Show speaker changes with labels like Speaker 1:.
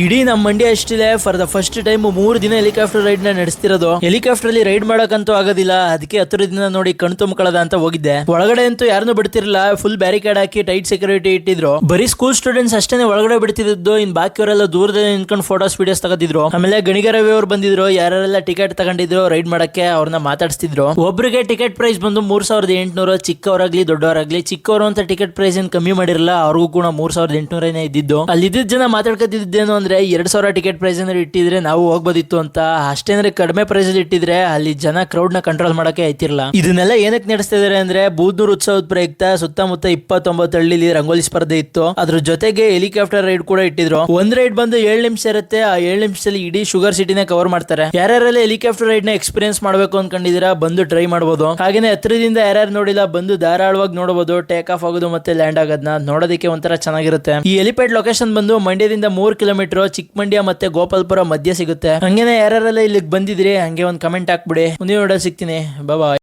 Speaker 1: ಇಡೀ ನಮ್ಮ ಮಂಡ್ಯ ಅಷ್ಟಿದೆ ಫಾರ್ ದ ಫಸ್ಟ್ ಟೈಮ್ 3 ದಿನ ಹೆಲಿಕಾಪ್ಟರ್ ರೈಡ್ ನ ನಡೆಸ್ತಿರೋದು. ಹೆಲಿಕಾಪ್ಟರ್ ಅಲ್ಲಿ ರೈಡ್ ಮಾಡಕ್ಕಂತೂ ಆಗೋದಿಲ್ಲ, ಅದಕ್ಕೆ ಹತ್ತಿರದಿಂದ ನೋಡಿ ಕಣ್ ತುಂಬ್ಕೊಳ್ಳೋದ ಅಂತ ಹೋಗಿದ್ದೆ. ಒಳಗಡೆ ಅಂತೂ ಯಾರನ್ನೂ ಬಿಡ್ತಿರ್ಲಿಲ್ಲ, ಫುಲ್ ಬ್ಯಾರಿಕೇಡ್ ಹಾಕಿ ಟೈಟ್ ಸೆಕ್ಯೂರಿಟಿ ಇಟ್ಟಿದ್ರು. ಬರೀ ಸ್ಕೂಲ್ ಸ್ಟೂಡೆಂಟ್ಸ್ ಅಷ್ಟೇನೆ ಒಳಗಡೆ ಬಿಡ್ತಿದ್ದು, ಇನ್ ಬಾಕಿಯವರೆಲ್ಲ ದೂರದಲ್ಲಿ ನಿಂತ್ಕೊಂಡು ಫೋಟೋಸ್ ವಿಡಿಯೋಸ್ ತಗೋತಿದ್ರು. ಆಮೇಲೆ ಗಣಿಗರವಿ ಅವರು ಬಂದಿದ್ರು, ಯಾರೆಲ್ಲ ಟಿಕೆಟ್ ತಗೊಂಡಿದ್ರು ರೈಡ್ ಮಾಡಕ್ಕೆ ಅವ್ರನ್ನ ಮಾತಾಡಿಸ್ತಿದ್ರು. ಒಬ್ರಿಗೆ ಟಿಕೆಟ್ ಪ್ರೈಸ್ ಬಂದು 3800, ಚಿಕ್ಕವರಾಗ್ಲಿ ದೊಡ್ಡವರಾಗ್ಲಿ. ಚಿಕ್ಕವರು ಅಂತ ಟಿಕೆಟ್ ಪ್ರೈಸ್ ಏನ್ ಕಮ್ಮಿ ಮಾಡಿರಲ್ಲ, ಅವ್ರಿಗೂ ಕೂಡ 3800 ಇದ್ದಿದ್ದು. ಅಲ್ಲಿ ಇದ್ದಿದ್ದ ಜನ ಮಾತಾಡ್ಕೊತಿದ್ದೇನು ಅಂದ್ರೆ 2000 ಟಿಕೆಟ್ ಪ್ರೈಸ್ ಏನಾದ್ರು ಇಟ್ಟಿದ್ರೆ ನಾವು ಹೋಗ್ಬೋದಿತ್ತು ಅಂತ. ಅಷ್ಟೇಂದ್ರೆ ಕಡಿಮೆ ಪ್ರೈಸ್ ಇಟ್ಟಿದ್ರೆ ಅಲ್ಲಿ ಜನ ಕ್ರೌಡ್ ನ ಕಂಟ್ರೋಲ್ ಮಾಡಕ್ಕೆ ಆಯ್ತಿರಲ್ಲ. ಇದನ್ನೆಲ್ಲ ಏನಕ್ಕೆ ನಡೆಸ್ತಾ ಇದಾರೆ ಅಂದ್ರೆ ಬೂದ್ನೂರ್ ಉತ್ಸವದ ಪ್ರಯುಕ್ತ ಸುತ್ತಮುತ್ತ 29 ಹಳ್ಳಿಲಿ ರಂಗೋಲಿ ಸ್ಪರ್ಧೆ ಇತ್ತು. ಅದ್ರ ಜೊತೆಗೆ ಹೆಲಿಕಾಪ್ಟರ್ ರೈಡ್ ಕೂಡ ಇಟ್ಟಿದ್ರು. ಒಂದ್ ರೈಡ್ ಬಂದು 7 ನಿಮಿಷ ಇರುತ್ತೆ. ಆ 7 ನಿಮಿಷದಲ್ಲಿ ಇಡೀ ಶುಗರ್ ಸಿಟಿನ ಕವರ್ ಮಾಡ್ತಾರೆ. ಯಾರ್ಯಾರೆಲ್ಲ ಹೆಲಿಕಾಪ್ಟರ್ ರೈಡ್ ನ ಎಕ್ಸ್ಪೀರಿಯನ್ಸ್ ಮಾಡಬೇಕು ಅನ್ಕೊಂಡಿದೀರಾ ಬಂದು ಟ್ರೈ ಮಾಡಬಹುದು. ಹಾಗೇನೆ ಹತ್ರದಿಂದ ಯಾರ್ಯಾರು ನೋಡಿಲ್ಲ ಬಂದು ಧಾರಾಳವಾಗಿ ನೋಡಬಹುದು. ಟೇಕ್ ಆಫ್ ಆಗೋದು ಮತ್ತೆ ಲ್ಯಾಂಡ್ ಆಗೋದನ್ನ ನೋಡೋದಕ್ಕೆ ಒಂಥರ ಚೆನ್ನಾಗಿರುತ್ತೆ. ಈ ಹೆಲಿಪ್ಯಾಡ್ ಲೊಕೇಶನ್ ಬಂದು ಮಂಡ್ಯದಿಂದ 3 ಕಿಲೋಮೀಟರ್, ಚಿಕ್ಕಮಂಡ್ಯ ಮತ್ತೆ ಗೋಪಾಲ್ಪುರ ಮಧ್ಯ ಸಿಗುತ್ತೆ. ಹಂಗೇನೆ ಯಾರ್ಯಾರೆಲ್ಲ ಇಲ್ಲಿಗೆ ಬಂದಿದ್ರಿ ಹಂಗೆ ಒಂದು ಕಮೆಂಟ್ ಹಾಕ್ಬಿಡಿ. ಮುಂದಿನ ವಿಡಿಯೋ ಸಿಗ್ತೀನಿ. ಬಾಯ್.